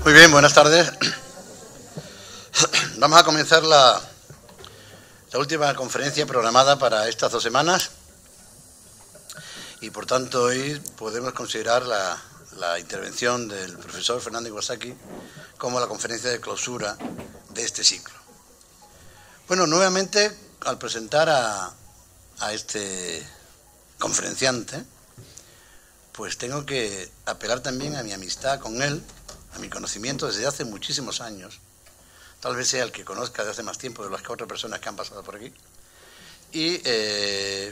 Muy bien, buenas tardes. Vamos a comenzar la última conferencia programada para estas 2 semanas y por tanto hoy podemos considerar la intervención del profesor Fernando Iwasaki como la conferencia de clausura de este ciclo. Bueno, nuevamente al presentar a este conferenciante, pues tengo que apelar también a mi amistad con él, a mi conocimiento desde hace muchísimos años. Tal vez sea el que conozca desde hace más tiempo de las que otras personas que han pasado por aquí. Y,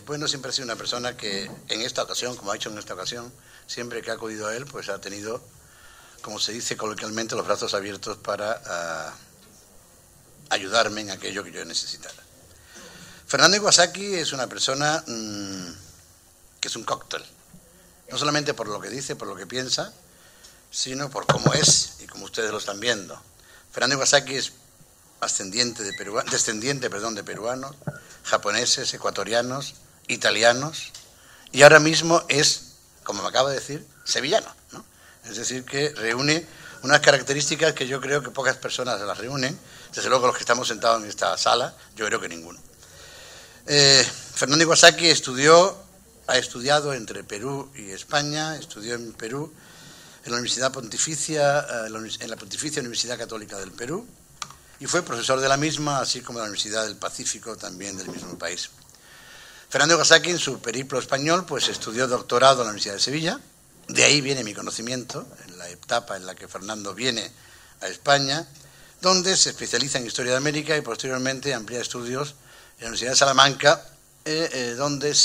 bueno, siempre ha sido una persona que en esta ocasión, como ha hecho en esta ocasión, siempre que ha acudido a él, pues ha tenido, como se dice coloquialmente, los brazos abiertos para ayudarme en aquello que yo necesitara. Fernando Iwasaki es una persona que es un cóctel. No solamente por lo que dice, por lo que piensa, sino por cómo es y como ustedes lo están viendo. Fernando Iwasaki es descendiente de peruanos, japoneses, ecuatorianos, italianos, y ahora mismo es, como me acaba de decir, sevillano, ¿no? Es decir, que reúne unas características que yo creo que pocas personas las reúnen, desde luego los que estamos sentados en esta sala, yo creo que ninguno. Fernando Iwasaki ha estudiado entre Perú y España, estudió en Perú, en la Universidad Pontificia, en la Pontificia Universidad Católica del Perú, y fue profesor de la misma, así como de la Universidad del Pacífico, también del mismo país. Fernando Iwasaki, en su periplo español, pues estudió doctorado en la Universidad de Sevilla. De ahí viene mi conocimiento, en la etapa en la que Fernando viene a España, donde se especializa en Historia de América y posteriormente amplía estudios en la Universidad de Salamanca, donde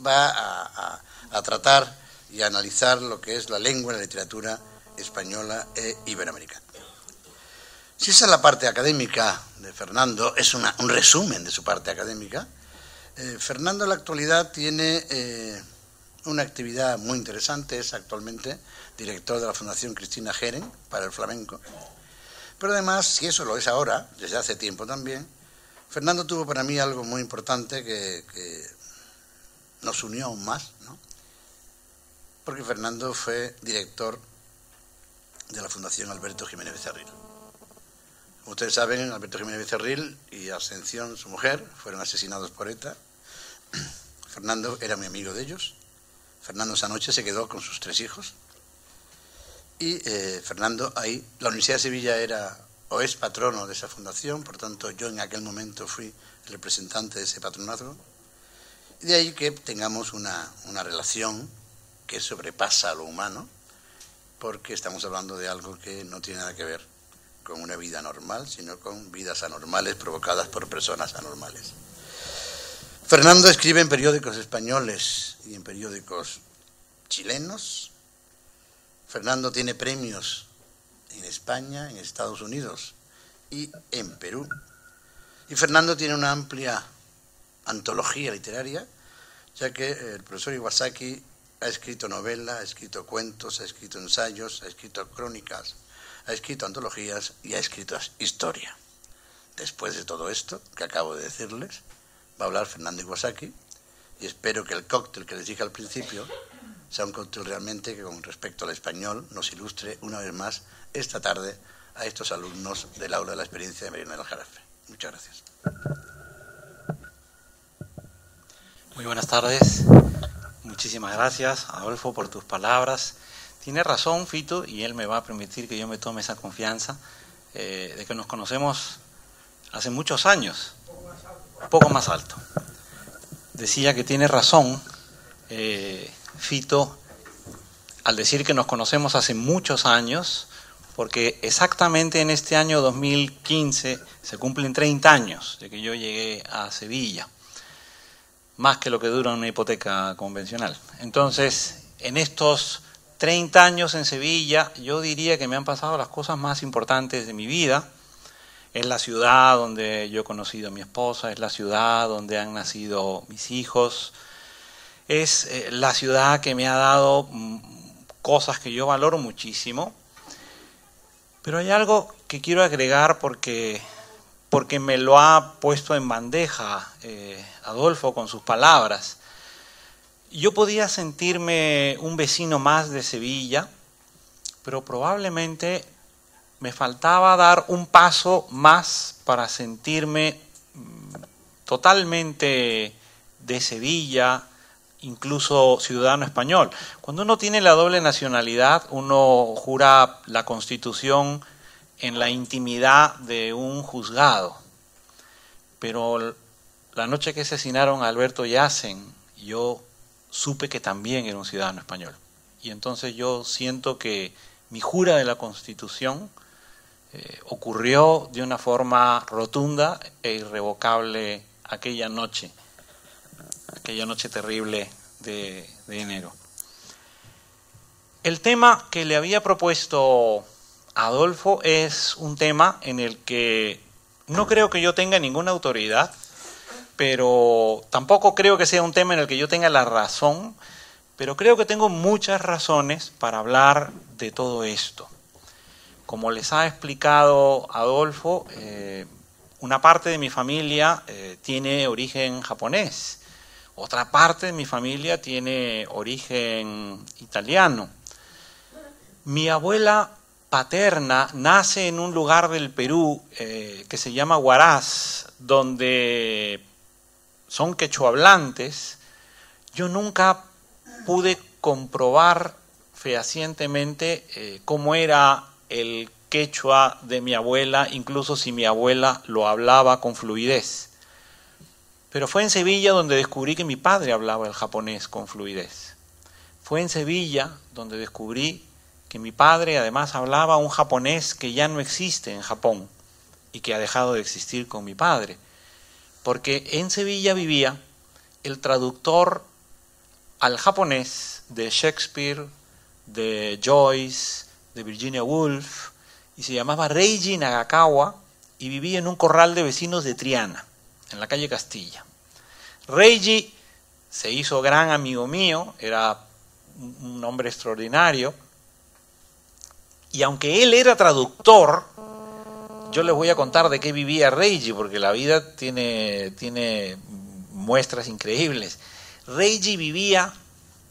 va a tratar y a analizar lo que es la lengua y la literatura española e iberoamericana. Si esa es la parte académica de Fernando, es un resumen de su parte académica. Fernando en la actualidad tiene una actividad muy interesante, es actualmente director de la Fundación Cristina Geren para el flamenco. Pero además, si eso lo es ahora, desde hace tiempo también, Fernando tuvo para mí algo muy importante que nos unió aún más, ¿no? Porque Fernando fue director de la Fundación Alberto Jiménez Becerril. Como ustedes saben, Alberto Jiménez Becerril y Ascensión, su mujer, fueron asesinados por ETA. Fernando era muy amigo de ellos. Fernando esa noche se quedó con sus 3 hijos. Y Fernando ahí, la Universidad de Sevilla era o es patrono de esa fundación, por tanto yo en aquel momento fui el representante de ese patronazgo. Y de ahí que tengamos una relación que sobrepasa a lo humano, porque estamos hablando de algo que no tiene nada que ver con una vida normal, sino con vidas anormales provocadas por personas anormales. Fernando escribe en periódicos españoles y en periódicos chilenos. Fernando tiene premios en España, en Estados Unidos y en Perú. Y Fernando tiene una amplia antología literaria, ya que el profesor Iwasaki ha escrito novela, ha escrito cuentos, ha escrito ensayos, ha escrito crónicas, ha escrito antologías y ha escrito historia. Después de todo esto que acabo de decirles, va a hablar Fernando Iwasaki y espero que el cóctel que les dije al principio sea un cóctel realmente que con respecto al español nos ilustre una vez más esta tarde a estos alumnos del aula de la experiencia de Marina del Aljarafe. Muchas gracias. Muy buenas tardes. Muchísimas gracias, Adolfo, por tus palabras. Tiene razón, Fito, y él me va a permitir que yo me tome esa confianza de que nos conocemos hace muchos años. Un poco más alto. Decía que tiene razón, Fito, al decir que nos conocemos hace muchos años, porque exactamente en este año 2015 se cumplen 30 años de que yo llegué a Sevilla. Más que lo que dura una hipoteca convencional. Entonces, en estos 30 años en Sevilla, yo diría que me han pasado las cosas más importantes de mi vida. Es la ciudad donde yo he conocido a mi esposa, es la ciudad donde han nacido mis hijos, es la ciudad que me ha dado cosas que yo valoro muchísimo. Pero hay algo que quiero agregar porque me lo ha puesto en bandeja Adolfo con sus palabras. Yo podía sentirme un vecino más de Sevilla, pero probablemente me faltaba dar un paso más para sentirme totalmente de Sevilla, incluso ciudadano español. Cuando uno tiene la doble nacionalidad, uno jura la Constitución en la intimidad de un juzgado. Pero la noche que asesinaron a Alberto Yacen, yo supe que también era un ciudadano español. Y entonces yo siento que mi jura de la Constitución ocurrió de una forma rotunda e irrevocable aquella noche terrible de enero. El tema que le había propuesto a Adolfo es un tema en el que no creo que yo tenga ninguna autoridad, pero tampoco creo que sea un tema en el que yo tenga la razón, pero creo que tengo muchas razones para hablar de todo esto. Como les ha explicado Adolfo, una parte de mi familia tiene origen japonés, otra parte de mi familia tiene origen italiano. Mi abuela paterna nace en un lugar del Perú que se llama Huaraz, donde son quechohablantes. Yo nunca pude comprobar fehacientemente cómo era el quechua de mi abuela, incluso si mi abuela lo hablaba con fluidez. Pero fue en Sevilla donde descubrí que mi padre hablaba el japonés con fluidez. Fue en Sevilla donde descubrí que mi padre además hablaba un japonés que ya no existe en Japón y que ha dejado de existir con mi padre. Porque en Sevilla vivía el traductor al japonés de Shakespeare, de Joyce, de Virginia Woolf, y se llamaba Reiji Nagakawa y vivía en un corral de vecinos de Triana, en la calle Castilla. Reiji se hizo gran amigo mío, era un hombre extraordinario, y aunque él era traductor, yo les voy a contar de qué vivía Reiji, porque la vida tiene muestras increíbles. Reiji vivía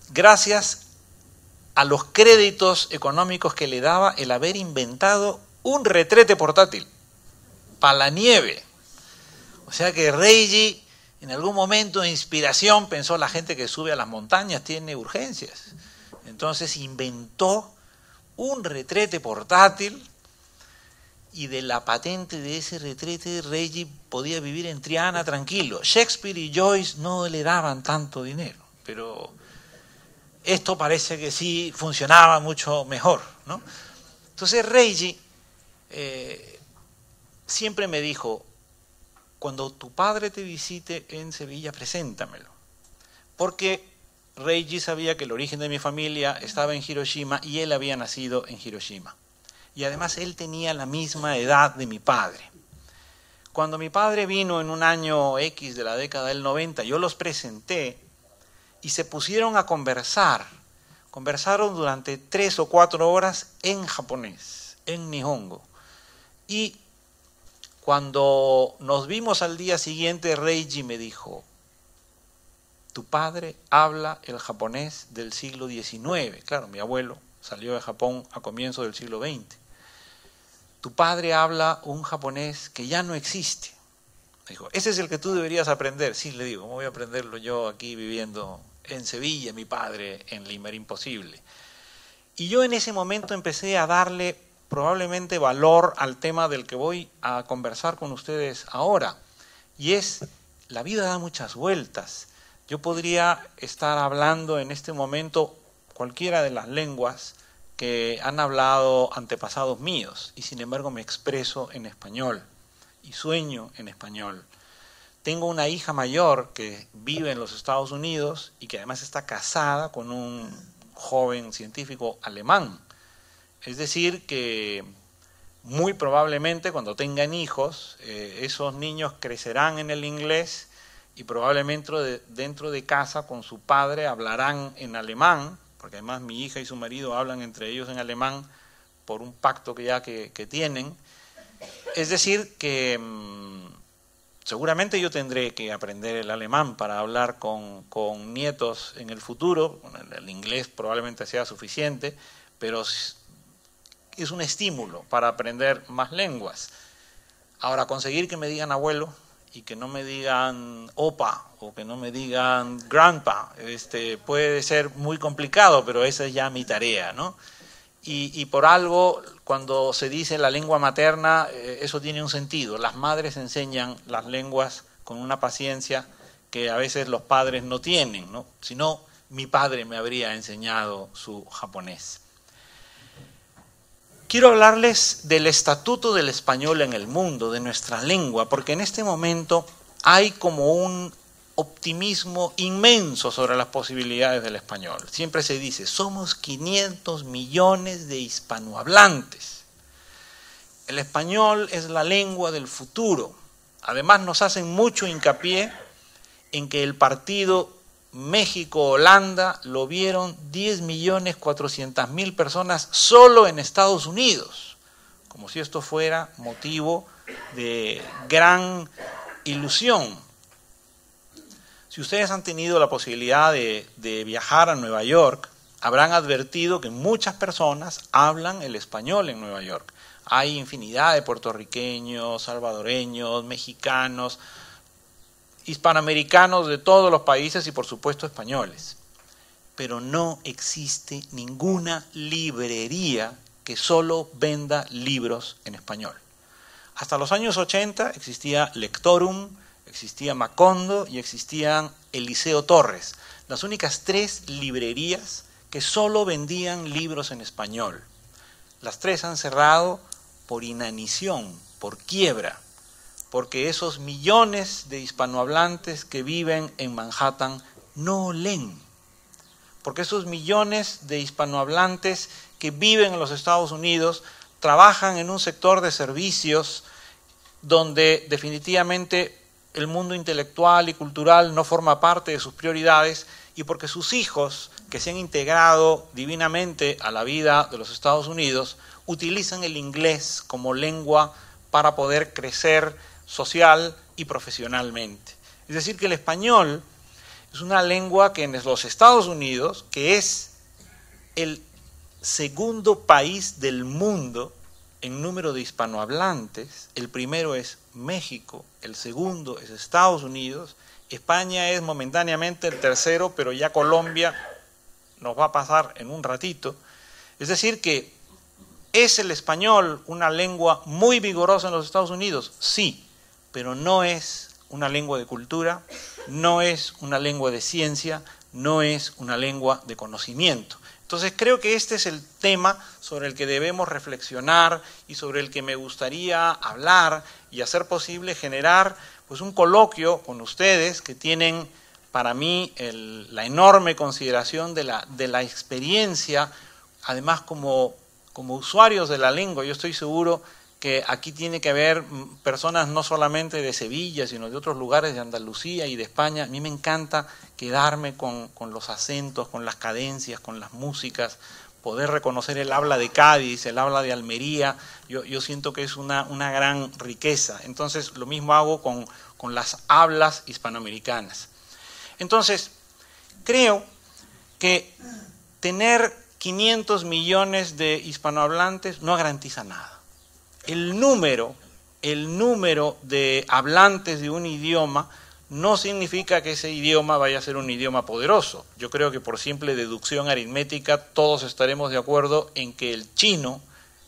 gracias a los créditos económicos que le daba el haber inventado un retrete portátil para la nieve. O sea que Reiji en algún momento de inspiración pensó: la gente que sube a las montañas tiene urgencias. Entonces inventó un retrete portátil y de la patente de ese retrete Reiji podía vivir en Triana tranquilo. Shakespeare y Joyce no le daban tanto dinero, pero esto parece que sí funcionaba mucho mejor, ¿no? Entonces Reiji siempre me dijo: cuando tu padre te visite en Sevilla, preséntamelo. Porque Reiji sabía que el origen de mi familia estaba en Hiroshima y él había nacido en Hiroshima. Y además él tenía la misma edad de mi padre. Cuando mi padre vino en un año X de la década del 90, yo los presenté y se pusieron a conversar. Conversaron durante 3 o 4 horas en japonés, en nihongo. Y cuando nos vimos al día siguiente, Reiji me dijo: tu padre habla el japonés del siglo XIX. Claro, mi abuelo salió de Japón a comienzos del siglo XX. Tu padre habla un japonés que ya no existe. Me dijo: ese es el que tú deberías aprender. Sí, le digo, ¿cómo voy a aprenderlo yo aquí viviendo en Sevilla, mi padre en Lima? Era imposible. Y yo en ese momento empecé a darle probablemente valor al tema del que voy a conversar con ustedes ahora. Y es: la vida da muchas vueltas. Yo podría estar hablando en este momento cualquiera de las lenguas que han hablado antepasados míos, y sin embargo me expreso en español y sueño en español. Tengo una hija mayor que vive en los Estados Unidos y que además está casada con un joven científico alemán. Es decir, que muy probablemente cuando tengan hijos, esos niños crecerán en el inglés y probablemente dentro de casa con su padre hablarán en alemán, porque además mi hija y su marido hablan entre ellos en alemán por un pacto que tienen. Es decir, que seguramente yo tendré que aprender el alemán para hablar con nietos en el futuro. El inglés probablemente sea suficiente, pero es un estímulo para aprender más lenguas. Ahora, conseguir que me digan abuelo y que no me digan opa o que no me digan grandpa, puede ser muy complicado, pero esa es ya mi tarea, ¿no? Y por algo, cuando se dice la lengua materna, eso tiene un sentido. Las madres enseñan las lenguas con una paciencia que a veces los padres no tienen, ¿no? Si no, mi padre me habría enseñado su japonés. Quiero hablarles del estatuto del español en el mundo, de nuestra lengua, porque en este momento hay como un optimismo inmenso sobre las posibilidades del español. Siempre se dice, somos 500 millones de hispanohablantes. El español es la lengua del futuro. Además nos hacen mucho hincapié en que el partido México-Holanda lo vieron 10.400.000 personas solo en Estados Unidos, como si esto fuera motivo de gran ilusión. Si ustedes han tenido la posibilidad de viajar a Nueva York, habrán advertido que muchas personas hablan el español en Nueva York. Hay infinidad de puertorriqueños, salvadoreños, mexicanos, hispanoamericanos de todos los países y por supuesto españoles. Pero no existe ninguna librería que solo venda libros en español. Hasta los años 80 existía Lectorum, existía Macondo y existían Eliseo Torres, las únicas 3 librerías que solo vendían libros en español. Las 3 han cerrado por inanición, por quiebra, porque esos millones de hispanohablantes que viven en Manhattan no leen. Porque esos millones de hispanohablantes que viven en los Estados Unidos trabajan en un sector de servicios donde definitivamente el mundo intelectual y cultural no forma parte de sus prioridades, y porque sus hijos, que se han integrado divinamente a la vida de los Estados Unidos, utilizan el inglés como lengua para poder crecer social y profesionalmente. Es decir, que el español es una lengua que en los Estados Unidos, que es el segundo país del mundo en número de hispanohablantes, el primero es México, el segundo es Estados Unidos, España es momentáneamente el tercero, pero ya Colombia nos va a pasar en un ratito. Es decir, que ¿es el español una lengua muy vigorosa en los Estados Unidos? Sí, pero no es una lengua de cultura, no es una lengua de ciencia, no es una lengua de conocimiento. Entonces creo que este es el tema sobre el que debemos reflexionar y sobre el que me gustaría hablar y a ser posible generar pues un coloquio con ustedes que tienen para mí la enorme consideración de la experiencia, además como usuarios de la lengua. Yo estoy seguro que aquí tiene que haber personas no solamente de Sevilla, sino de otros lugares de Andalucía y de España. A mí me encanta quedarme con los acentos, con las cadencias, con las músicas, poder reconocer el habla de Cádiz, el habla de Almería. Yo siento que es una gran riqueza. Entonces, lo mismo hago con las hablas hispanoamericanas. Entonces, creo que tener 500 millones de hispanohablantes no garantiza nada. El número de hablantes de un idioma no significa que ese idioma vaya a ser un idioma poderoso. Yo creo que por simple deducción aritmética todos estaremos de acuerdo en que el chino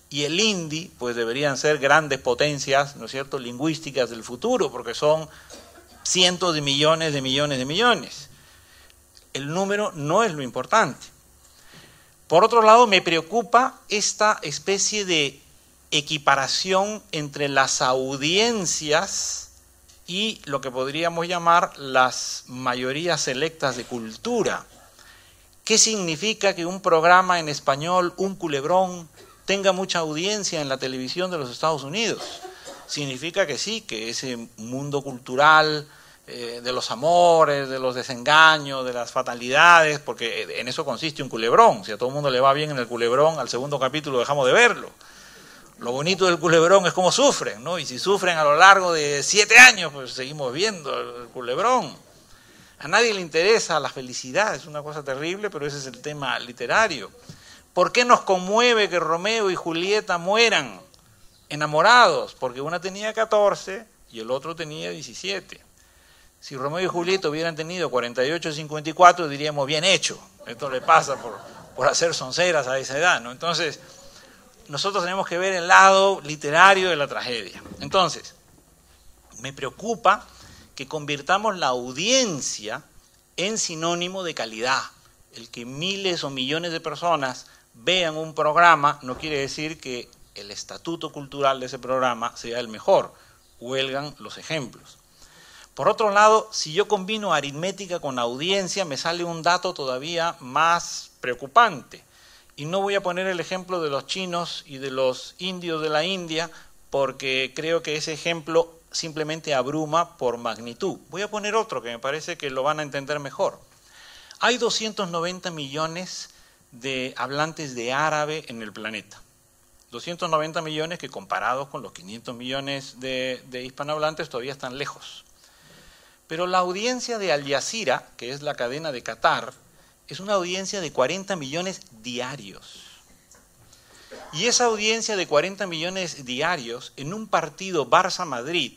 y el hindi pues deberían ser grandes potencias, ¿no es cierto?, lingüísticas del futuro, porque son cientos de millones de millones de millones. El número no es lo importante. Por otro lado, me preocupa esta especie de equiparación entre las audiencias y lo que podríamos llamar las mayorías selectas de cultura. ¿Qué significa que un programa en español, un culebrón, tenga mucha audiencia en la televisión de los Estados Unidos? Significa que sí, que ese mundo cultural de los amores, de los desengaños, de las fatalidades, porque en eso consiste un culebrón. Si a todo el mundo le va bien en el culebrón, al segundo capítulo dejamos de verlo. Lo bonito del culebrón es cómo sufren, ¿no? Y si sufren a lo largo de 7 años, pues seguimos viendo el culebrón. A nadie le interesa la felicidad, es una cosa terrible, pero ese es el tema literario. ¿Por qué nos conmueve que Romeo y Julieta mueran enamorados? Porque una tenía 14 y el otro tenía 17. Si Romeo y Julieta hubieran tenido 48 y 54, diríamos, bien hecho. Esto le pasa por hacer sonceras a esa edad, ¿no? Entonces, nosotros tenemos que ver el lado literario de la tragedia. Entonces, me preocupa que convirtamos la audiencia en sinónimo de calidad. El que miles o millones de personas vean un programa no quiere decir que el estatuto cultural de ese programa sea el mejor. Huelgan los ejemplos. Por otro lado, si yo combino aritmética con audiencia, me sale un dato todavía más preocupante. Y no voy a poner el ejemplo de los chinos y de los indios de la India, porque creo que ese ejemplo simplemente abruma por magnitud. Voy a poner otro que me parece que lo van a entender mejor. Hay 290 millones de hablantes de árabe en el planeta. 290 millones que comparados con los 500 millones de hispanohablantes todavía están lejos. Pero la audiencia de Al Jazeera, que es la cadena de Qatar, es una audiencia de 40 millones diarios. Y esa audiencia de 40 millones diarios en un partido Barça-Madrid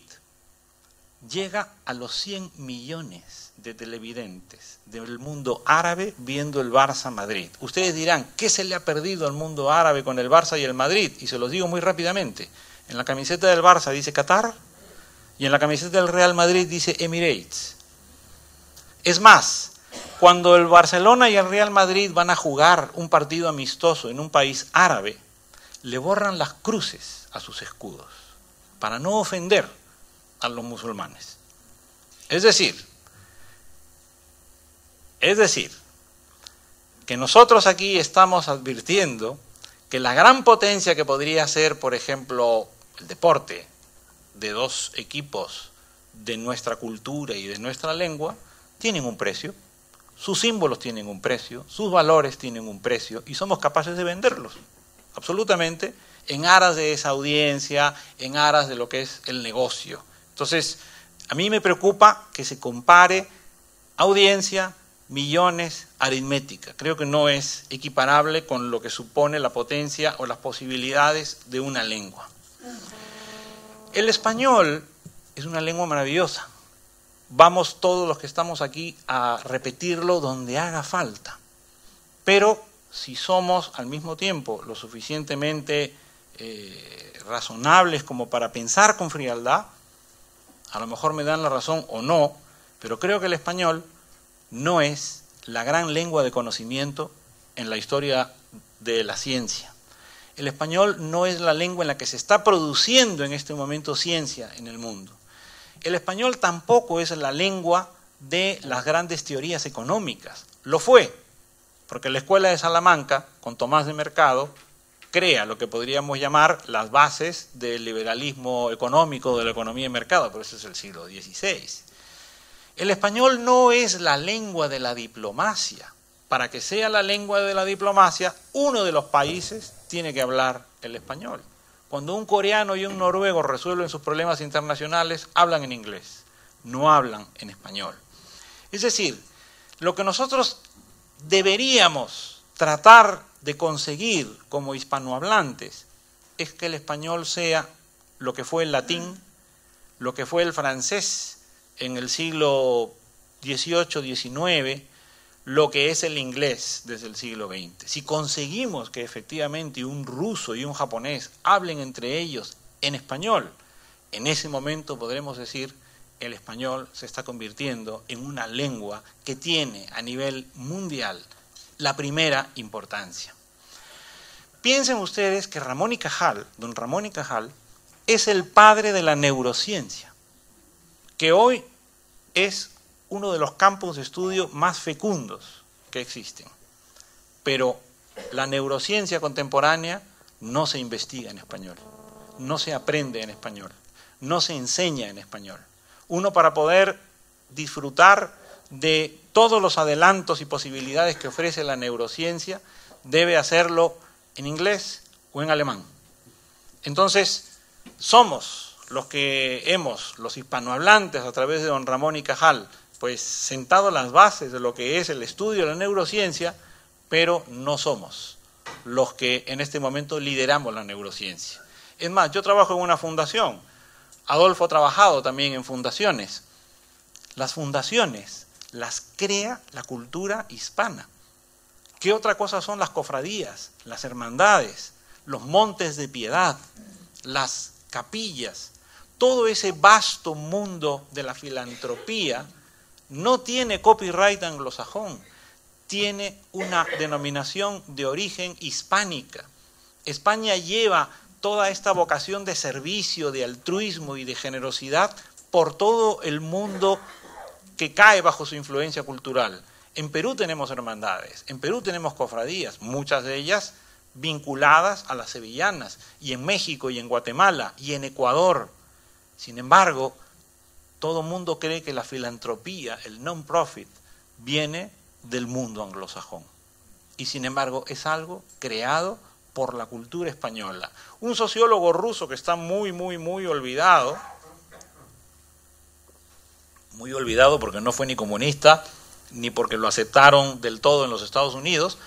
llega a los 100 millones de televidentes del mundo árabe viendo el Barça-Madrid. Ustedes dirán, ¿qué se le ha perdido al mundo árabe con el Barça y el Madrid? Y se los digo muy rápidamente. En la camiseta del Barça dice Qatar y en la camiseta del Real Madrid dice Emirates. Es más, cuando el Barcelona y el Real Madrid van a jugar un partido amistoso en un país árabe, le borran las cruces a sus escudos para no ofender a los musulmanes. Es decir, que nosotros aquí estamos advirtiendo que la gran potencia que podría ser, por ejemplo, el deporte de dos equipos de nuestra cultura y de nuestra lengua, tienen un precio, sus símbolos tienen un precio, sus valores tienen un precio y somos capaces de venderlos, absolutamente, en aras de esa audiencia, en aras de lo que es el negocio. Entonces, a mí me preocupa que se compare audiencia, millones, aritmética. Creo que no es equiparable con lo que supone la potencia o las posibilidades de una lengua. El español es una lengua maravillosa. Vamos todos los que estamos aquí a repetirlo donde haga falta. Pero si somos al mismo tiempo lo suficientemente razonables como para pensar con frialdad, a lo mejor me dan la razón o no, pero creo que el español no es la gran lengua de conocimiento en la historia de la ciencia. El español no es la lengua en la que se está produciendo en este momento ciencia en el mundo. El español tampoco es la lengua de las grandes teorías económicas. Lo fue, porque la Escuela de Salamanca, con Tomás de Mercado, crea lo que podríamos llamar las bases del liberalismo económico, de la economía de mercado, pero eso es el siglo XVI. El español no es la lengua de la diplomacia. Para que sea la lengua de la diplomacia, uno de los países tiene que hablar el español. Cuando un coreano y un noruego resuelven sus problemas internacionales, hablan en inglés, no hablan en español. Es decir, lo que nosotros deberíamos tratar de conseguir como hispanohablantes es que el español sea lo que fue el latín, lo que fue el francés en el siglo XVIII, XIX, lo que es el inglés desde el siglo XX. Si conseguimos que efectivamente un ruso y un japonés hablen entre ellos en español, en ese momento podremos decir el español se está convirtiendo en una lengua que tiene a nivel mundial la primera importancia. Piensen ustedes que Ramón y Cajal, don Ramón y Cajal, es el padre de la neurociencia, que hoy es uno de los campos de estudio más fecundos que existen. Pero la neurociencia contemporánea no se investiga en español, no se aprende en español, no se enseña en español. Uno, para poder disfrutar de todos los adelantos y posibilidades que ofrece la neurociencia, debe hacerlo en inglés o en alemán. Entonces, somos los hispanohablantes a través de don Ramón y Cajal, pues sentado las bases de lo que es el estudio de la neurociencia, pero no somos los que en este momento lideramos la neurociencia. Es más, yo trabajo en una fundación. Adolfo ha trabajado también en fundaciones. Las fundaciones las crea la cultura hispana. ¿Qué otra cosa son las cofradías, las hermandades, los montes de piedad, las capillas? Todo ese vasto mundo de la filantropía no tiene copyright anglosajón, tiene una denominación de origen hispánica. España lleva toda esta vocación de servicio, de altruismo y de generosidad por todo el mundo que cae bajo su influencia cultural. En Perú tenemos hermandades, en Perú tenemos cofradías, muchas de ellas vinculadas a las sevillanas, y en México y en Guatemala y en Ecuador. Sin embargo, todo mundo cree que la filantropía, el non-profit, viene del mundo anglosajón. Y sin embargo es algo creado por la cultura española. Un sociólogo ruso que está muy olvidado porque no fue ni comunista, ni porque lo aceptaron del todo en los Estados Unidos,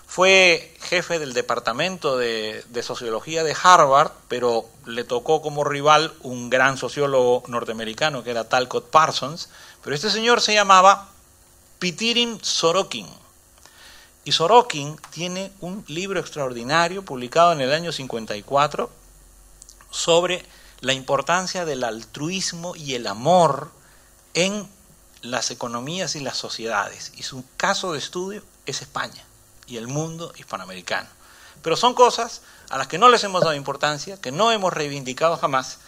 fue jefe del departamento de sociología de Harvard, pero le tocó como rival un gran sociólogo norteamericano que era Talcott Parsons, pero este señor se llamaba Pitirim Sorokin. Y Sorokin tiene un libro extraordinario publicado en el año 54 sobre la importancia del altruismo y el amor en las economías y las sociedades. Y su caso de estudio es España y el mundo hispanoamericano. Pero son cosas a las que no les hemos dado importancia, que no hemos reivindicado jamás,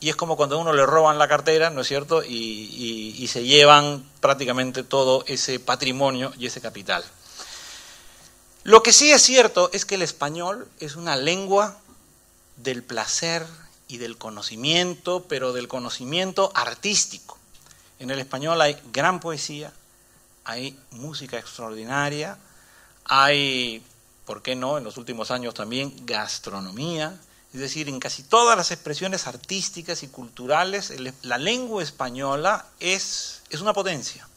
y es como cuando a uno le roban la cartera, ¿no es cierto?, y se llevan prácticamente todo ese patrimonio y ese capital. Lo que sí es cierto es que el español es una lengua del placer y del conocimiento, pero del conocimiento artístico. En el español hay gran poesía, hay música extraordinaria, hay, ¿por qué no?, en los últimos años también gastronomía. Es decir, en casi todas las expresiones artísticas y culturales, la lengua española es una potencia.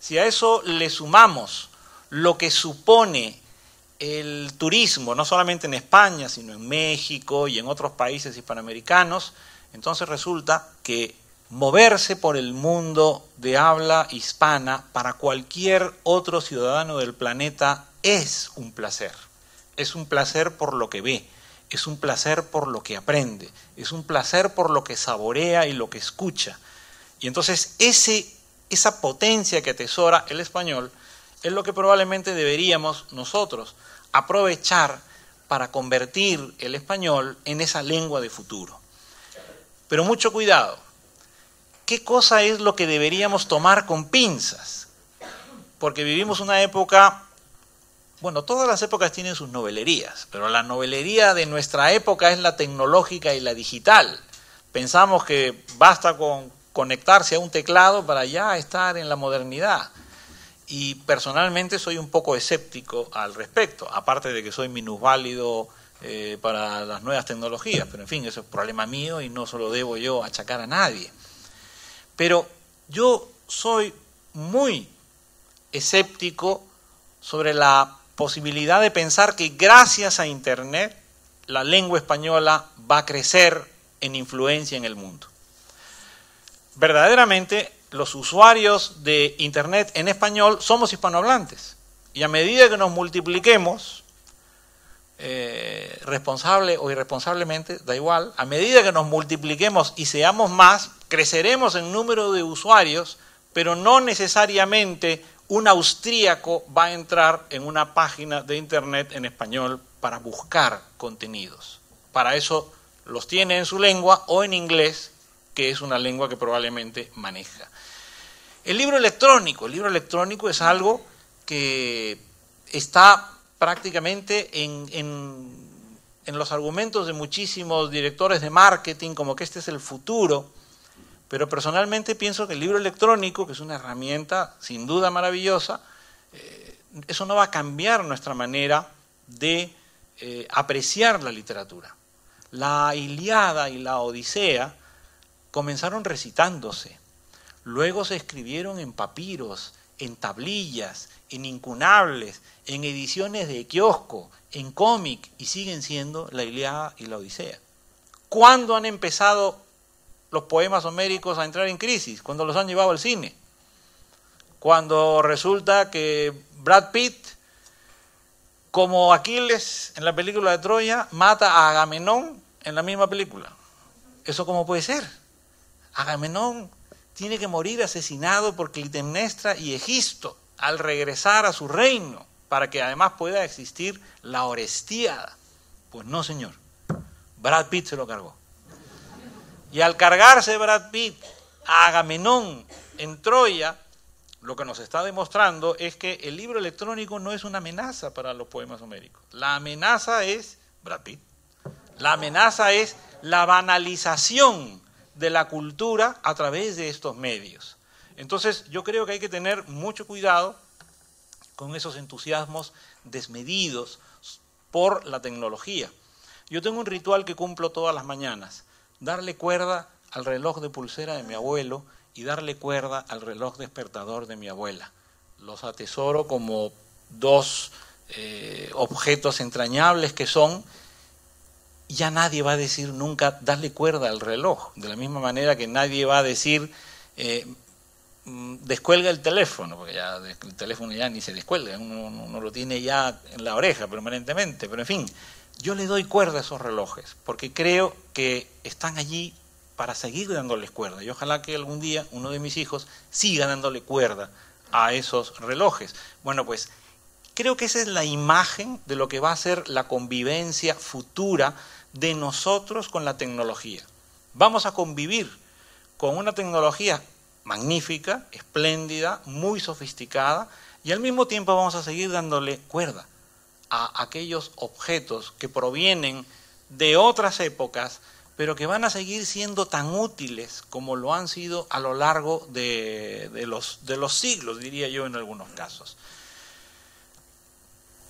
Si a eso le sumamos lo que supone el turismo, no solamente en España, sino en México y en otros países hispanoamericanos, entonces resulta que moverse por el mundo de habla hispana para cualquier otro ciudadano del planeta es un placer. Es un placer por lo que ve, es un placer por lo que aprende, es un placer por lo que saborea y lo que escucha. Y entonces esa potencia que atesora el español es lo que probablemente deberíamos nosotros aprovechar para convertir el español en esa lengua de futuro. Pero mucho cuidado. ¿Qué cosa es lo que deberíamos tomar con pinzas? Porque vivimos una época, bueno, todas las épocas tienen sus novelerías, pero la novelería de nuestra época es la tecnológica y la digital. Pensamos que basta con conectarse a un teclado para ya estar en la modernidad. Y personalmente soy un poco escéptico al respecto, aparte de que soy minusválido para las nuevas tecnologías, pero en fin, eso es problema mío y no se lo debo yo achacar a nadie. Pero yo soy muy escéptico sobre la posibilidad de pensar que gracias a Internet la lengua española va a crecer en influencia en el mundo. Verdaderamente, los usuarios de Internet en español somos hispanohablantes. Y a medida que nos multipliquemos, responsable o irresponsablemente, da igual, a medida que nos multipliquemos y seamos más, creceremos en número de usuarios, pero no necesariamente un austríaco va a entrar en una página de Internet en español para buscar contenidos. Para eso los tiene en su lengua o en inglés, que es una lengua que probablemente maneja. El libro electrónico es algo que está prácticamente en los argumentos de muchísimos directores de marketing, como que este es el futuro, pero personalmente pienso que el libro electrónico, que es una herramienta sin duda maravillosa, eso no va a cambiar nuestra manera de apreciar la literatura. La Ilíada y la Odisea comenzaron recitándose, luego se escribieron en papiros en tablillas, en incunables, en ediciones de kiosco, en cómic, y siguen siendo la Ilíada y la Odisea. ¿Cuándo han empezado los poemas homéricos a entrar en crisis? Cuando los han llevado al cine. Cuando resulta que Brad Pitt, como Aquiles en la película de Troya, mata a Agamenón en la misma película. ¿Eso cómo puede ser? Agamenón tiene que morir asesinado por Clitemnestra y Egisto al regresar a su reino, para que además pueda existir la Orestíada. Pues no, señor. Brad Pitt se lo cargó. Y al cargarse Brad Pitt a Agamenón en Troya, lo que nos está demostrando es que el libro electrónico no es una amenaza para los poemas homéricos. La amenaza es Brad Pitt. La amenaza es la banalización de la cultura a través de estos medios. Entonces, yo creo que hay que tener mucho cuidado con esos entusiasmos desmedidos por la tecnología. Yo tengo un ritual que cumplo todas las mañanas: darle cuerda al reloj de pulsera de mi abuelo y darle cuerda al reloj despertador de mi abuela. Los atesoro como dos objetos entrañables que son. Ya nadie va a decir nunca darle cuerda al reloj, de la misma manera que nadie va a decir descuelga el teléfono, porque ya el teléfono ya ni se descuelga, uno lo tiene ya en la oreja permanentemente, pero en fin, yo le doy cuerda a esos relojes, porque creo que están allí para seguir dándoles cuerda, y ojalá que algún día uno de mis hijos siga dándole cuerda a esos relojes. Bueno, pues creo que esa es la imagen de lo que va a ser la convivencia futura de nosotros con la tecnología. Vamos a convivir con una tecnología magnífica, espléndida, muy sofisticada, y al mismo tiempo vamos a seguir dándole cuerda a aquellos objetos que provienen de otras épocas, pero que van a seguir siendo tan útiles como lo han sido a lo largo de los siglos, diría yo en algunos casos.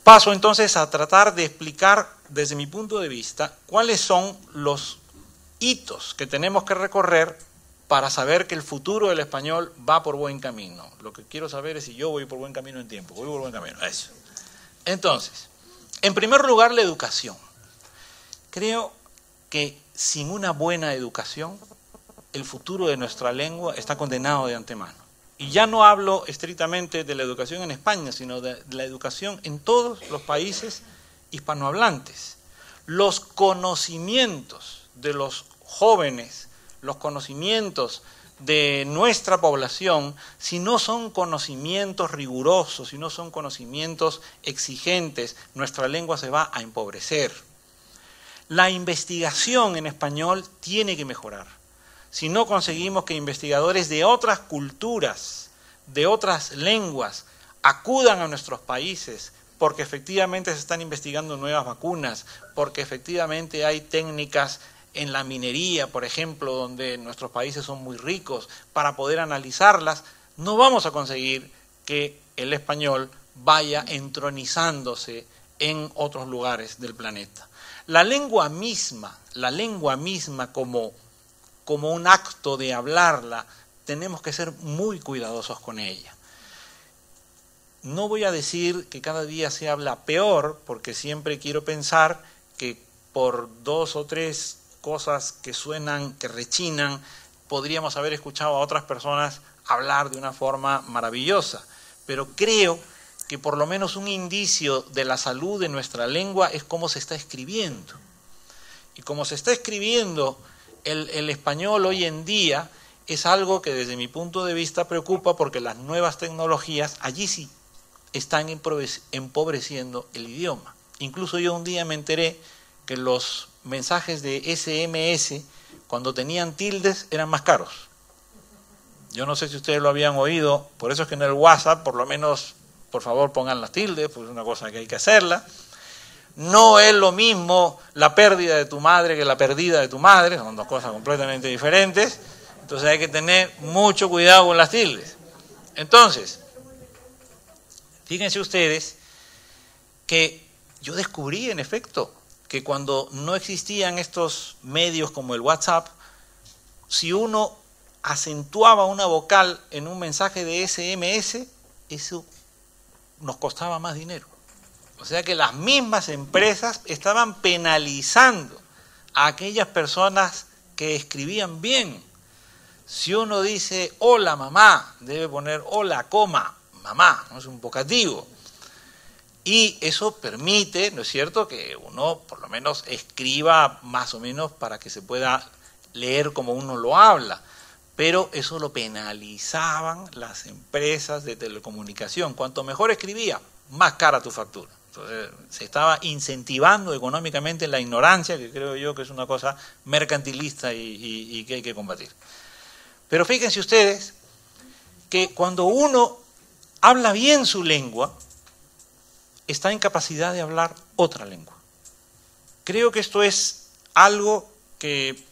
Paso entonces a tratar de explicar desde mi punto de vista cuáles son los hitos que tenemos que recorrer para saber que el futuro del español va por buen camino. Lo que quiero saber es si yo voy por buen camino en tiempo. Voy por buen camino, eso. Entonces, en primer lugar, la educación. Creo que sin una buena educación, el futuro de nuestra lengua está condenado de antemano. Y ya no hablo estrictamente de la educación en España, sino de la educación en todos los países hispanohablantes. Los conocimientos de los jóvenes, los conocimientos de nuestra población, si no son conocimientos rigurosos, si no son conocimientos exigentes, nuestra lengua se va a empobrecer. La investigación en español tiene que mejorar. Si no conseguimos que investigadores de otras culturas, de otras lenguas, acudan a nuestros países, porque efectivamente se están investigando nuevas vacunas, porque efectivamente hay técnicas en la minería, por ejemplo, donde nuestros países son muy ricos, para poder analizarlas, no vamos a conseguir que el español vaya entronizándose en otros lugares del planeta. La lengua misma como un acto de hablarla, tenemos que ser muy cuidadosos con ella. No voy a decir que cada día se habla peor, porque siempre quiero pensar que por 2 o 3 cosas que suenan, que rechinan, podríamos haber escuchado a otras personas hablar de una forma maravillosa. Pero creo que por lo menos un indicio de la salud de nuestra lengua es cómo se está escribiendo. Y como se está escribiendo el español hoy en día, es algo que desde mi punto de vista preocupa, porque las nuevas tecnologías allí sí están empobreciendo el idioma. Incluso yo un día me enteré que los mensajes de SMS, cuando tenían tildes, eran más caros. Yo no sé si ustedes lo habían oído, por eso es que en el WhatsApp, por lo menos, por favor, pongan las tildes, pues es una cosa que hay que hacerla. No es lo mismo la pérdida de tu madre que la perdida de tu madre, son dos cosas completamente diferentes, entonces hay que tener mucho cuidado con las tildes. Entonces, fíjense ustedes que yo descubrí, en efecto, que cuando no existían estos medios como el WhatsApp, si uno acentuaba una vocal en un mensaje de SMS, eso nos costaba más dinero. O sea que las mismas empresas estaban penalizando a aquellas personas que escribían bien. Si uno dice hola mamá, debe poner hola, coma, mamá, no es un vocativo. Y eso permite, ¿no es cierto?, que uno por lo menos escriba más o menos para que se pueda leer como uno lo habla. Pero eso lo penalizaban las empresas de telecomunicación. Cuanto mejor escribía, más cara tu factura. Entonces se estaba incentivando económicamente la ignorancia, que creo yo que es una cosa mercantilista y que hay que combatir. Pero fíjense ustedes que cuando uno habla bien su lengua, está en capacidad de hablar otra lengua. Creo que esto es algo que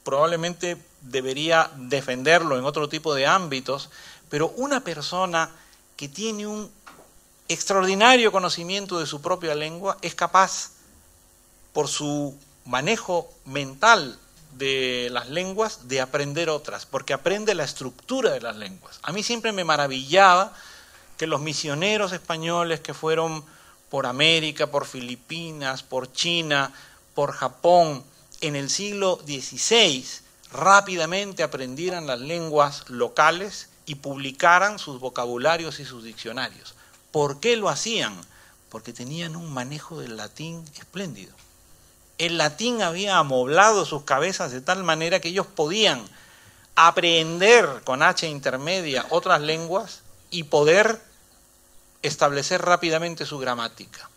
probablemente debería defenderlo en otro tipo de ámbitos, pero una persona que tiene un extraordinario conocimiento de su propia lengua es capaz, por su manejo mental de las lenguas, de aprender otras, porque aprende la estructura de las lenguas. A mí siempre me maravillaba que los misioneros españoles que fueron por América, por Filipinas, por China, por Japón, en el siglo XVI, rápidamente aprendieran las lenguas locales y publicaran sus vocabularios y sus diccionarios. ¿Por qué lo hacían? Porque tenían un manejo del latín espléndido. El latín había amoblado sus cabezas de tal manera que ellos podían aprender con H intermedia otras lenguas y poder establecer rápidamente su gramática.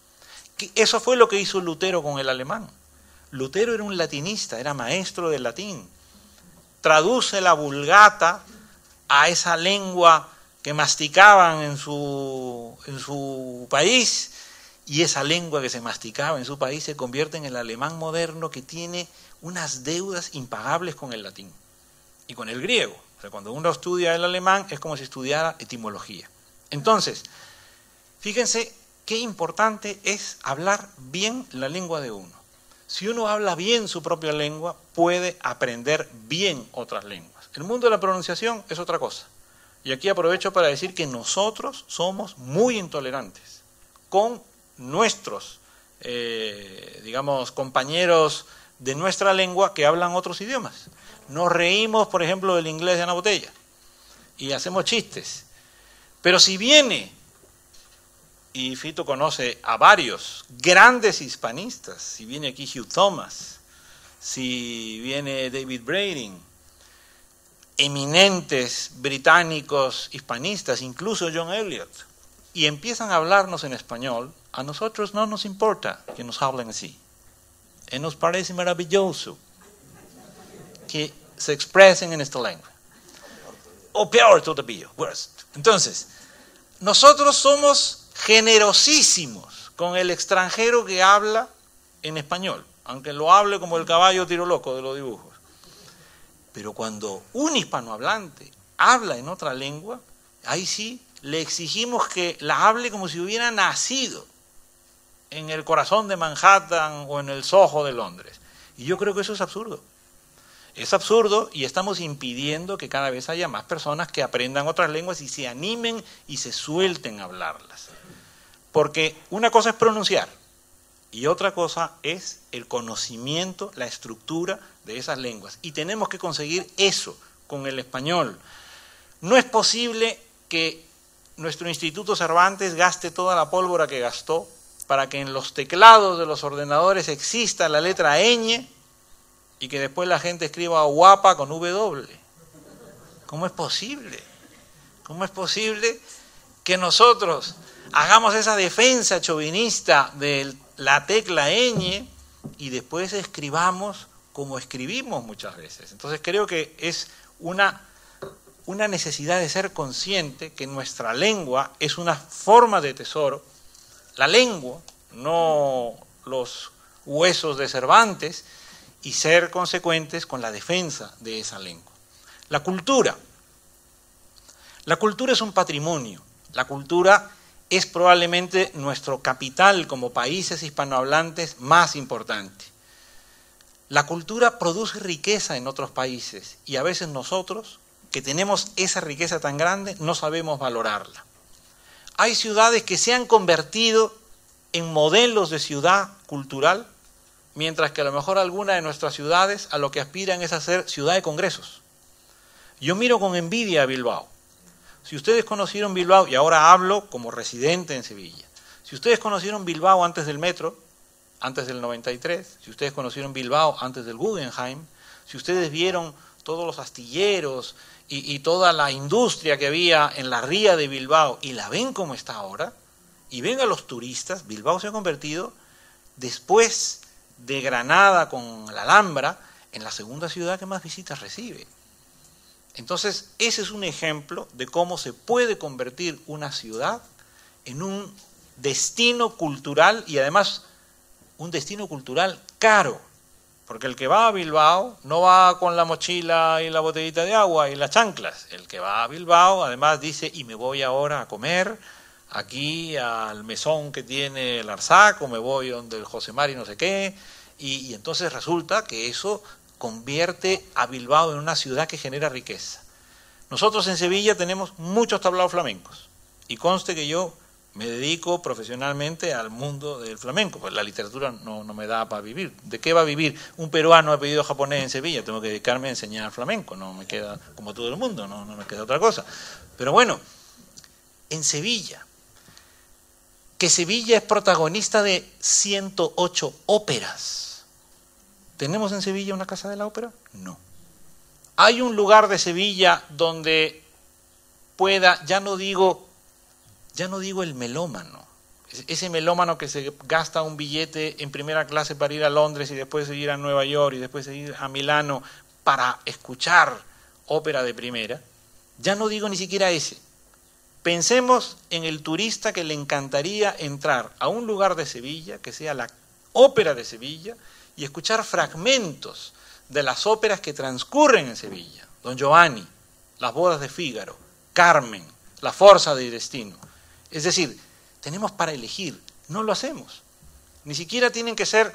Eso fue lo que hizo Lutero con el alemán. Lutero era un latinista, era maestro del latín. Traduce la Vulgata a esa lengua que masticaban en su país, y esa lengua que se masticaba en su país se convierte en el alemán moderno, que tiene unas deudas impagables con el latín y con el griego. O sea, cuando uno estudia el alemán es como si estudiara etimología. Entonces, fíjense qué importante es hablar bien la lengua de uno. Si uno habla bien su propia lengua, puede aprender bien otras lenguas. El mundo de la pronunciación es otra cosa. Y aquí aprovecho para decir que nosotros somos muy intolerantes con nuestros, compañeros de nuestra lengua que hablan otros idiomas. Nos reímos, por ejemplo, del inglés de Ana Botella y hacemos chistes. Pero si viene, y Fito conoce a varios grandes hispanistas, si viene aquí Hugh Thomas, si viene David Brading, eminentes británicos hispanistas, incluso John Eliot, y empiezan a hablarnos en español, a nosotros no nos importa que nos hablen así. Y nos parece maravilloso que se expresen en esta lengua. O peor todavía, worst. Entonces, nosotros somos generosísimos con el extranjero que habla en español, aunque lo hable como el caballo tiro loco de los dibujos. Pero cuando un hispanohablante habla en otra lengua, ahí sí le exigimos que la hable como si hubiera nacido en el corazón de Manhattan o en el Soho de Londres. Y yo creo que eso es absurdo. Es absurdo, y estamos impidiendo que cada vez haya más personas que aprendan otras lenguas y se animen y se suelten a hablarlas. Porque una cosa es pronunciar y otra cosa es el conocimiento, la estructura de esas lenguas. Y tenemos que conseguir eso con el español. No es posible que nuestro Instituto Cervantes gaste toda la pólvora que gastó para que en los teclados de los ordenadores exista la letra ñ y que después la gente escriba guapa con W. ¿Cómo es posible? ¿Cómo es posible que nosotros hagamos esa defensa chauvinista de la tecla ñ y después escribamos como escribimos muchas veces? Entonces creo que es una necesidad de ser consciente que nuestra lengua es una forma de tesoro. La lengua, no los huesos de Cervantes, y ser consecuentes con la defensa de esa lengua. La cultura. La cultura es un patrimonio. La cultura es probablemente nuestro capital como países hispanohablantes más importante. La cultura produce riqueza en otros países y a veces nosotros, que tenemos esa riqueza tan grande, no sabemos valorarla. Hay ciudades que se han convertido en modelos de ciudad cultural, mientras que a lo mejor algunas de nuestras ciudades a lo que aspiran es a ser ciudad de congresos. Yo miro con envidia a Bilbao. Si ustedes conocieron Bilbao, y ahora hablo como residente en Sevilla, si ustedes conocieron Bilbao antes del metro, antes del 93, si ustedes conocieron Bilbao antes del Guggenheim, si ustedes vieron todos los astilleros y toda la industria que había en la ría de Bilbao y la ven como está ahora, y ven a los turistas, Bilbao se ha convertido, después de Granada con la Alhambra, en la segunda ciudad que más visitas recibe. Entonces, ese es un ejemplo de cómo se puede convertir una ciudad en un destino cultural y además un destino cultural caro. Porque el que va a Bilbao no va con la mochila y la botellita de agua y las chanclas. El que va a Bilbao además dice, y me voy ahora a comer aquí al mesón que tiene el Arzac, o me voy donde el José Mari no sé qué. Y entonces resulta que eso convierte a Bilbao en una ciudad que genera riqueza. Nosotros en Sevilla tenemos muchos tablaos flamencos. Y conste que yo me dedico profesionalmente al mundo del flamenco, pues la literatura no me da para vivir. ¿De qué va a vivir un peruano de apellido japonés en Sevilla? Tengo que dedicarme a enseñar flamenco, no me queda, como todo el mundo, no me queda otra cosa. Pero bueno, en Sevilla, que Sevilla es protagonista de 108 óperas. ¿Tenemos en Sevilla una casa de la ópera? No. ¿Hay un lugar de Sevilla donde pueda, ya no digo el melómano, ese melómano que se gasta un billete en primera clase para ir a Londres y después ir a Nueva York y después ir a Milano para escuchar ópera de primera? Ya no digo ni siquiera ese. Pensemos en el turista que le encantaría entrar a un lugar de Sevilla, que sea la ópera de Sevilla, y escuchar fragmentos de las óperas que transcurren en Sevilla. Don Giovanni, Las bodas de Fígaro, Carmen, La Forza del Destino. Es decir, tenemos para elegir, no lo hacemos. Ni siquiera tienen que ser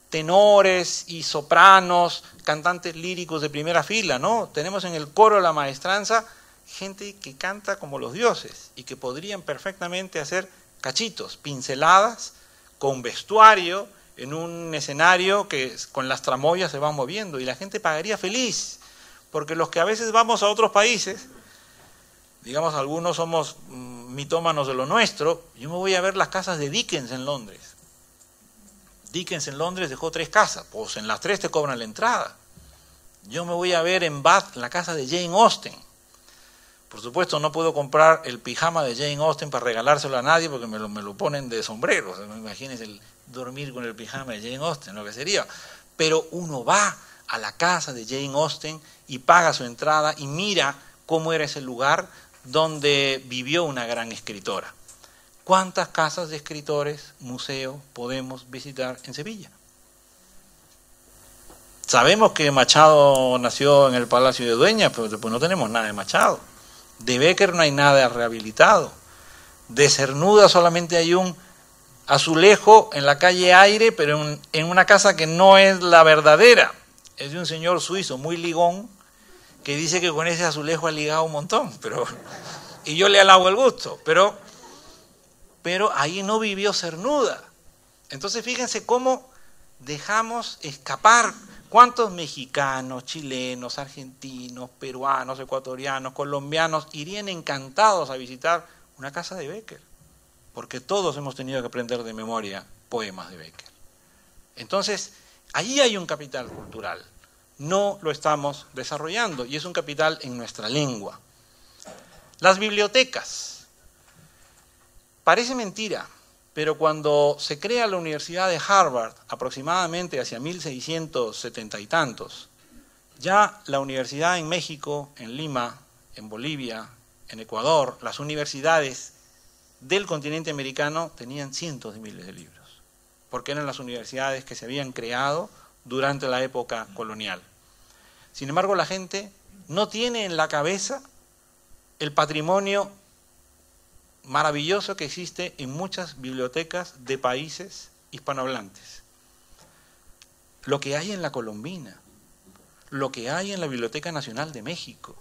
tenores y sopranos, cantantes líricos de primera fila, ¿no? Tenemos en el coro de la maestranza gente que canta como los dioses y que podrían perfectamente hacer cachitos, pinceladas, con vestuario, en un escenario que con las tramoyas se van moviendo y la gente pagaría feliz, porque los que a veces vamos a otros países, digamos algunos somos mitómanos de lo nuestro, yo me voy a ver las casas de Dickens en Londres. Dickens en Londres dejó 3 casas, pues en las 3 te cobran la entrada. Yo me voy a ver en Bath la casa de Jane Austen. Por supuesto no puedo comprar el pijama de Jane Austen para regalárselo a nadie porque me lo ponen de sombrero. O sea, imagínense dormir con el pijama de Jane Austen, lo que sería. Pero uno va a la casa de Jane Austen y paga su entrada y mira cómo era ese lugar donde vivió una gran escritora. ¿Cuántas casas de escritores, museos podemos visitar en Sevilla? Sabemos que Machado nació en el Palacio de Dueñas, pero después no tenemos nada de Machado. De Bécquer no hay nada rehabilitado. De Cernuda solamente hay un azulejo en la calle Aire, pero en una casa que no es la verdadera. Es de un señor suizo muy ligón que dice que con ese azulejo ha ligado un montón, y yo le alabo el gusto, pero ahí no vivió Cernuda. Entonces fíjense cómo dejamos escapar. ¿Cuántos mexicanos, chilenos, argentinos, peruanos, ecuatorianos, colombianos irían encantados a visitar una casa de Bécquer? Porque todos hemos tenido que aprender de memoria poemas de Bécquer. Entonces, allí hay un capital cultural. No lo estamos desarrollando y es un capital en nuestra lengua. Las bibliotecas. Parece mentira, pero cuando se crea la Universidad de Harvard, aproximadamente hacia 1670 y tantos, ya la universidad en México, en Lima, en Bolivia, en Ecuador, las universidades del continente americano tenían cientos de miles de libros, porque eran las universidades que se habían creado durante la época colonial. Sin embargo, la gente no tiene en la cabeza el patrimonio maravilloso que existe en muchas bibliotecas de países hispanohablantes. Lo que hay en la Colombina, lo que hay en la Biblioteca Nacional de México,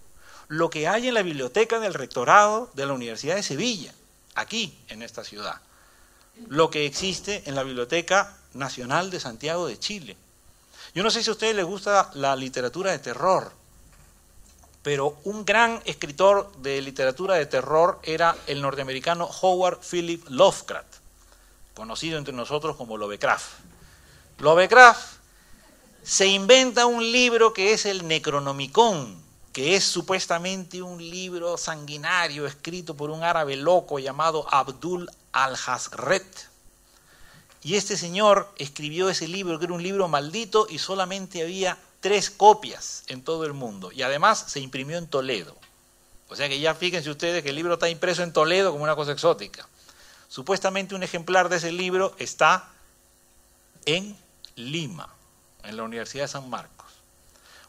lo que hay en la biblioteca del Rectorado de la Universidad de Sevilla. aquí, en esta ciudad. Lo que existe en la Biblioteca Nacional de Santiago de Chile. Yo no sé si a ustedes les gusta la literatura de terror, pero un gran escritor de literatura de terror era el norteamericano Howard Phillips Lovecraft, conocido entre nosotros como Lovecraft. Lovecraft se inventa un libro que es el Necronomicon, que es supuestamente un libro sanguinario escrito por un árabe loco llamado Abdul al-Hazret. Y este señor escribió ese libro, que era un libro maldito, y solamente había 3 copias en todo el mundo. Y además se imprimió en Toledo. O sea que ya fíjense ustedes que el libro está impreso en Toledo como una cosa exótica. Supuestamente un ejemplar de ese libro está en Lima, en la Universidad de San Marcos.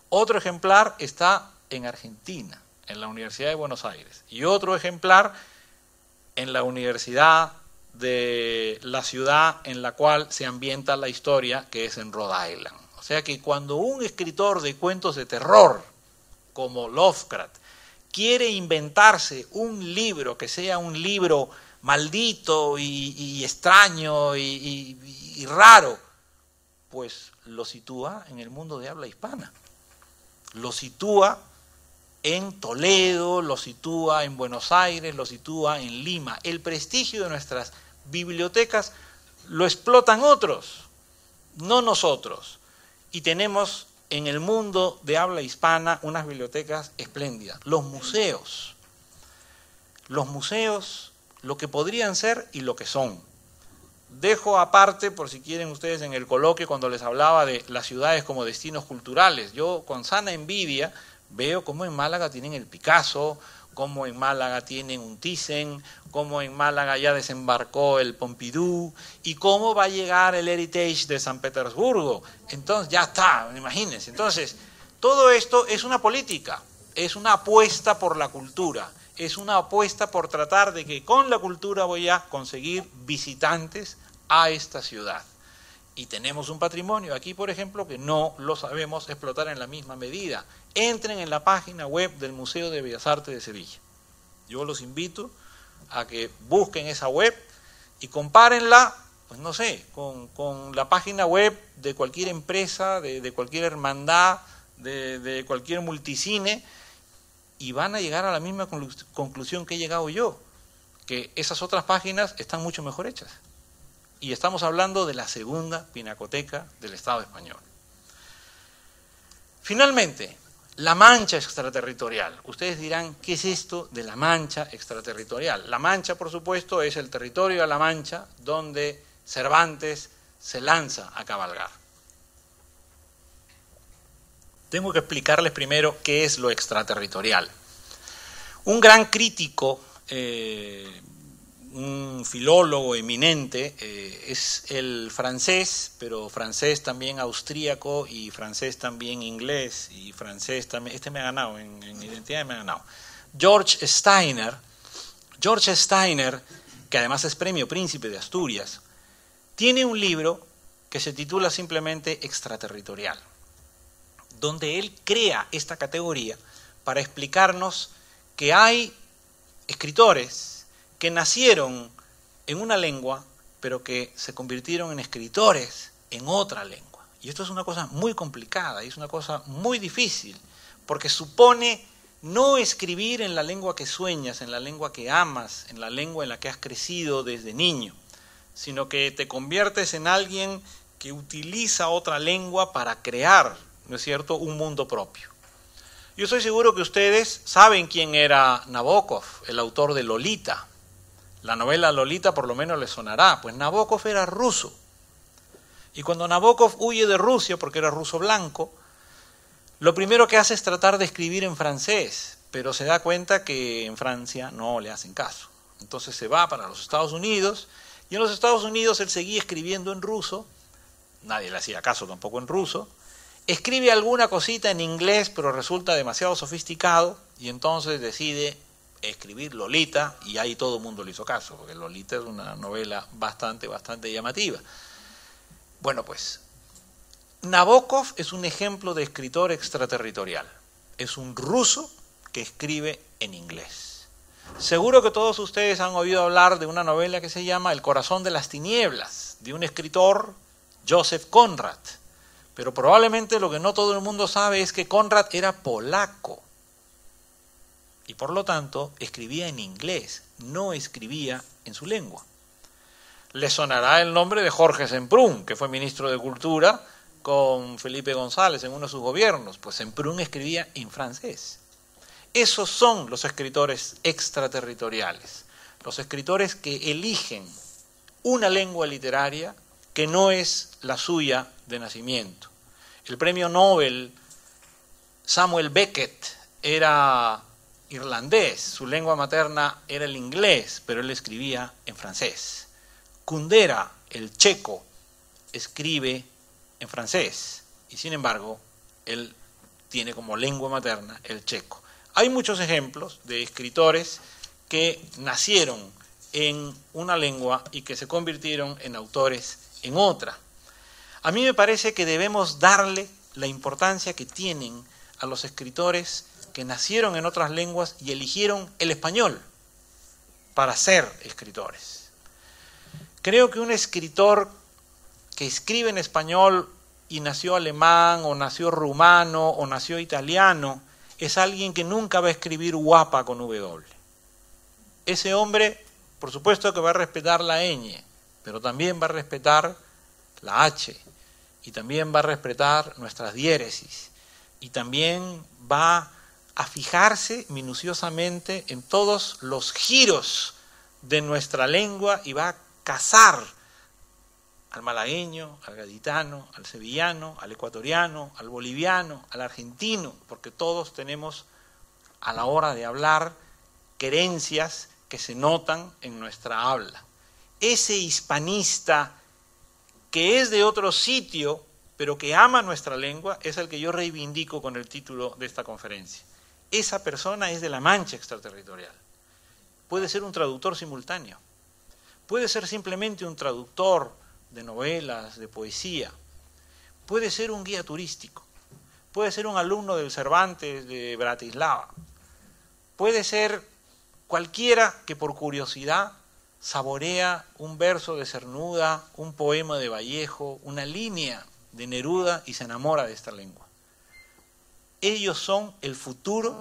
Otro ejemplar está en Argentina, en la Universidad de Buenos Aires. Y otro ejemplar en la Universidad de la ciudad en la cual se ambienta la historia, que es en Rhode Island. O sea que cuando un escritor de cuentos de terror, como Lovecraft, quiere inventarse un libro que sea un libro maldito y extraño y raro, pues lo sitúa en el mundo de habla hispana. Lo sitúa en Toledo, lo sitúa en Buenos Aires, lo sitúa en Lima. El prestigio de nuestras bibliotecas lo explotan otros, no nosotros. Y tenemos en el mundo de habla hispana unas bibliotecas espléndidas. Los museos, lo que podrían ser y lo que son. Dejo aparte, por si quieren ustedes, en el coloquio cuando les hablaba de las ciudades como destinos culturales. Yo con sana envidia veo cómo en Málaga tienen el Picasso, cómo en Málaga tienen un Thyssen, cómo en Málaga ya desembarcó el Pompidou y cómo va a llegar el Heritage de San Petersburgo. Entonces ya está, imagínense. Entonces, todo esto es una política, es una apuesta por la cultura, es una apuesta por tratar de que con la cultura voy a conseguir visitantes a esta ciudad. Y tenemos un patrimonio aquí, por ejemplo, que no lo sabemos explotar en la misma medida. Entren en la página web del Museo de Bellas Artes de Sevilla. Yo los invito a que busquen esa web y compárenla, pues no sé, con la página web de cualquier empresa, de cualquier hermandad, de cualquier multicine, y van a llegar a la misma conclusión que he llegado yo, que esas otras páginas están mucho mejor hechas. Y estamos hablando de la segunda pinacoteca del Estado español. Finalmente, la mancha extraterritorial. Ustedes dirán, ¿qué es esto de la mancha extraterritorial? La Mancha, por supuesto, es el territorio de la Mancha donde Cervantes se lanza a cabalgar. Tengo que explicarles primero qué es lo extraterritorial. Un gran crítico, un filólogo eminente, es el francés, pero francés también austríaco y francés también inglés y francés también, me ha ganado, en identidad me ha ganado. George Steiner, que además es premio Príncipe de Asturias, tiene un libro que se titula simplemente Extraterritorial, donde él crea esta categoría para explicarnos que hay escritores que nacieron en una lengua, pero que se convirtieron en escritores en otra lengua. Y esto es una cosa muy complicada, y es una cosa muy difícil, porque supone no escribir en la lengua que sueñas, en la lengua que amas, en la lengua en la que has crecido desde niño, sino que te conviertes en alguien que utiliza otra lengua para crear, ¿no es cierto?, un mundo propio. Yo estoy seguro que ustedes saben quién era Nabokov, el autor de Lolita. La novela Lolita por lo menos les sonará, pues Nabokov era ruso. Y cuando Nabokov huye de Rusia, porque era ruso blanco, lo primero que hace es tratar de escribir en francés, pero se da cuenta que en Francia no le hacen caso. Entonces se va para los Estados Unidos, y en los Estados Unidos él seguía escribiendo en ruso, nadie le hacía caso tampoco en ruso, escribe alguna cosita en inglés, pero resulta demasiado sofisticado, y entonces decide escribir Lolita, y ahí todo el mundo le hizo caso, porque Lolita es una novela bastante llamativa. Bueno, pues, Nabokov es un ejemplo de escritor extraterritorial. Es un ruso que escribe en inglés. Seguro que todos ustedes han oído hablar de una novela que se llama El corazón de las tinieblas, de un escritor, Joseph Conrad. Pero probablemente lo que no todo el mundo sabe es que Conrad era polaco. Y por lo tanto escribía en inglés, no escribía en su lengua. Les sonará el nombre de Jorge Semprún, que fue ministro de Cultura con Felipe González en uno de sus gobiernos. Pues Semprún escribía en francés. Esos son los escritores extraterritoriales, los escritores que eligen una lengua literaria que no es la suya de nacimiento. El premio Nobel Samuel Beckett era irlandés, su lengua materna era el inglés, pero él escribía en francés. Kundera, el checo, escribe en francés y sin embargo él tiene como lengua materna el checo. Hay muchos ejemplos de escritores que nacieron en una lengua y que se convirtieron en autores en otra. A mí me parece que debemos darle la importancia que tienen a los escritores que nacieron en otras lenguas y eligieron el español para ser escritores. Creo que un escritor que escribe en español y nació alemán o nació rumano o nació italiano es alguien que nunca va a escribir guapa con W. Ese hombre, por supuesto que va a respetar la ñ, pero también va a respetar la h, y también va a respetar nuestras diéresis, y también va a fijarse minuciosamente en todos los giros de nuestra lengua y va a cazar al malagueño, al gaditano, al sevillano, al ecuatoriano, al boliviano, al argentino, porque todos tenemos a la hora de hablar querencias que se notan en nuestra habla. Ese hispanista que es de otro sitio, pero que ama nuestra lengua, es el que yo reivindico con el título de esta conferencia. Esa persona es de la mancha extraterritorial. Puede ser un traductor simultáneo, puede ser simplemente un traductor de novelas, de poesía, puede ser un guía turístico, puede ser un alumno del Cervantes de Bratislava, puede ser cualquiera que por curiosidad saborea un verso de Cernuda, un poema de Vallejo, una línea de Neruda y se enamora de esta lengua. Ellos son el futuro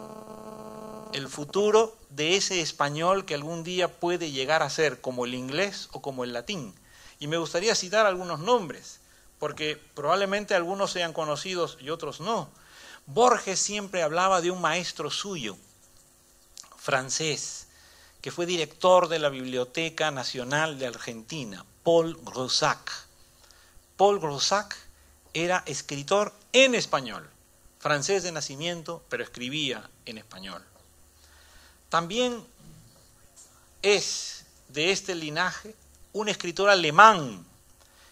de ese español que algún día puede llegar a ser como el inglés o como el latín. Y me gustaría citar algunos nombres, porque probablemente algunos sean conocidos y otros no. Borges siempre hablaba de un maestro suyo, francés, que fue director de la Biblioteca Nacional de Argentina, Paul Groussac. Paul Groussac era escritor en español, francés de nacimiento, pero escribía en español. También es de este linaje un escritor alemán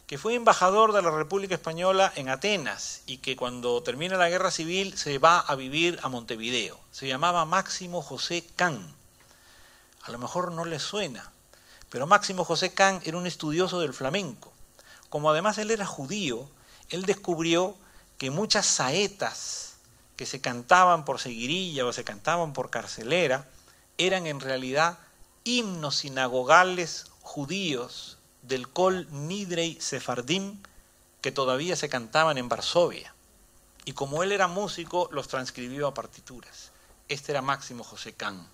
que fue embajador de la República Española en Atenas y que cuando termina la Guerra Civil se va a vivir a Montevideo. Se llamaba Máximo José Can. A lo mejor no les suena, pero Máximo José Can era un estudioso del flamenco. Como además él era judío, él descubrió que muchas saetas que se cantaban por seguirilla o se cantaban por carcelera eran en realidad himnos sinagogales judíos del Kol Nidrei Sefardim que todavía se cantaban en Varsovia. Y como él era músico, los transcribió a partituras. Este era Máximo José Can.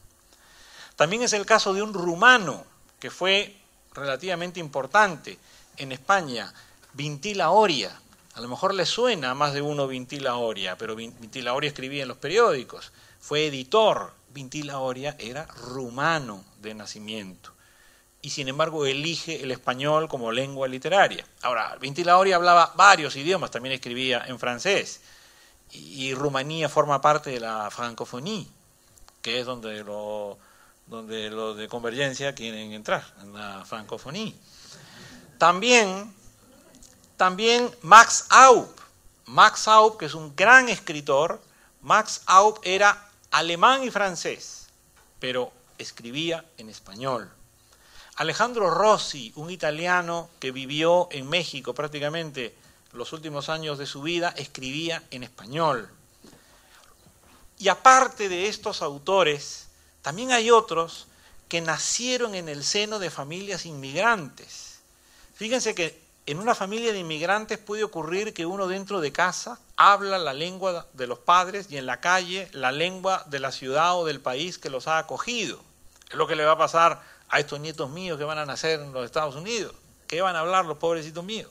También es el caso de un rumano que fue relativamente importante en España, Vintila Oria. A lo mejor le suena a más de uno Vintila Oria, pero Vintila Oria escribía en los periódicos, fue editor. Vintila Oria era rumano de nacimiento y sin embargo elige el español como lengua literaria. Ahora, Vintila Oria hablaba varios idiomas, también escribía en francés, y Rumanía forma parte de la francophonie, que es donde los de Convergencia quieren entrar, en la francophonie. También Max Aup, que es un gran escritor. Max Aup era alemán y francés, pero escribía en español. Alejandro Rossi, un italiano que vivió en México prácticamente los últimos años de su vida, escribía en español. Y aparte de estos autores, también hay otros que nacieron en el seno de familias inmigrantes. Fíjense que en una familia de inmigrantes puede ocurrir que uno dentro de casa habla la lengua de los padres y en la calle la lengua de la ciudad o del país que los ha acogido. Es lo que le va a pasar a estos nietos míos que van a nacer en los Estados Unidos. ¿Qué van a hablar los pobrecitos míos?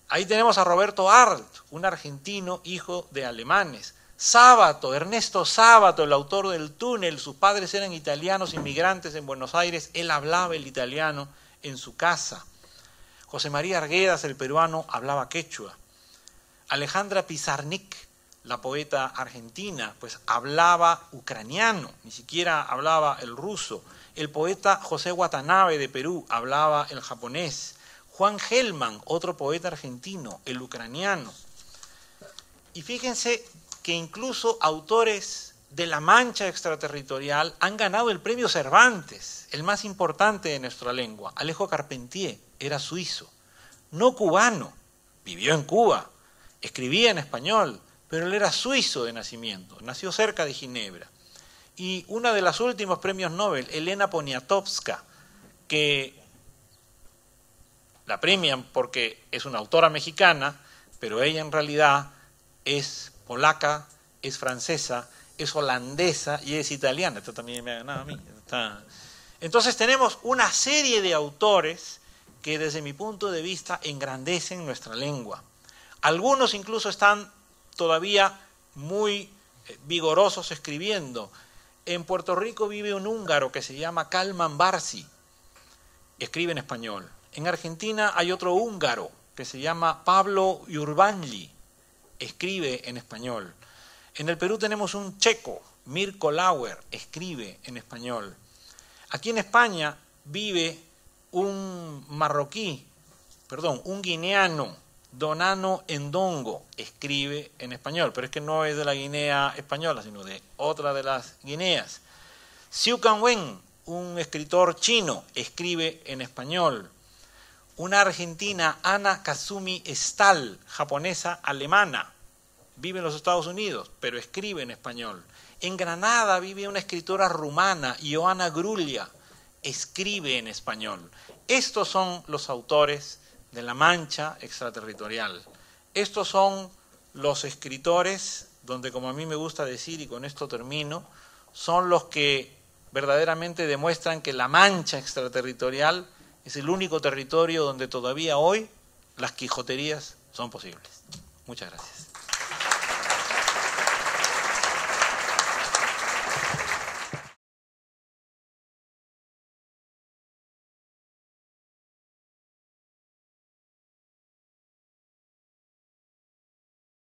Ahí tenemos a Roberto Arlt, un argentino hijo de alemanes. Sábato, Ernesto Sábato, el autor del Túnel, sus padres eran italianos inmigrantes en Buenos Aires, él hablaba el italiano en su casa. José María Arguedas, el peruano, hablaba quechua. Alejandra Pizarnik, la poeta argentina, pues hablaba ucraniano, ni siquiera hablaba el ruso. El poeta José Watanabe de Perú hablaba el japonés. Juan Gelman, otro poeta argentino, el ucraniano. Y fíjense que incluso autores de la Mancha extraterritorial han ganado el premio Cervantes, el más importante de nuestra lengua. Alejo Carpentier era suizo, no cubano, vivió en Cuba, escribía en español, pero él era suizo de nacimiento, nació cerca de Ginebra. Y una de los últimos premios Nobel, Elena Poniatowska, que la premian porque es una autora mexicana, pero ella en realidad es polaca, es francesa, es holandesa y es italiana. Esto también me ha ganado a mí. Entonces tenemos una serie de autores que desde mi punto de vista engrandecen nuestra lengua. Algunos incluso están todavía muy vigorosos escribiendo. En Puerto Rico vive un húngaro que se llama Kalman Barsi, escribe en español. En Argentina hay otro húngaro que se llama Pablo Urbanli, escribe en español. En el Perú tenemos un checo, Mirko Lauer, escribe en español. Aquí en España vive un guineano, Donano Endongo, escribe en español, pero es que no es de la Guinea española, sino de otra de las Guineas. Xiu Canwen, un escritor chino, escribe en español. Una argentina, Ana Kazumi Stahl, japonesa alemana, vive en los Estados Unidos, pero escribe en español. En Granada vive una escritora rumana, Ioana Grullia, escribe en español. Estos son los autores de la Mancha extraterritorial. Estos son los escritores donde, como a mí me gusta decir, y con esto termino, son los que verdaderamente demuestran que la Mancha extraterritorial es el único territorio donde todavía hoy las quijoterías son posibles. Muchas gracias.